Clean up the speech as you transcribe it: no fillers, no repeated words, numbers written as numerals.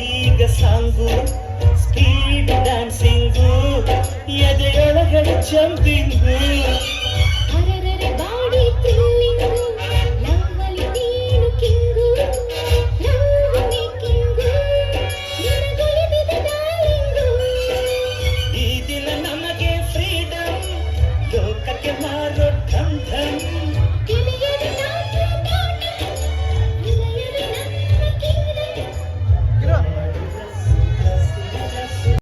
ಈಗ song speed dancing ಎದೆಯೊಳಗಡೆ jumping ಅರರರೆ ಬಾಡಿ ಥ್ರಿಲ್ಲಿಂಗು ಲವ್ವಲ್ಲಿ ನೀನು ಕಿಂಗು ಲವ್ ಮೇಕಿಂಗು ನಿನಗೊಲಿದಿದೆ ಡಾರ್ಲಿಂಗು ಈ ದಿನ ನಮಗೆ ಫ್ರೀಡಮ್ ಲೋಕಕ್ಕೆ ಮಾರೋ ಢಮ್ ಢಮ್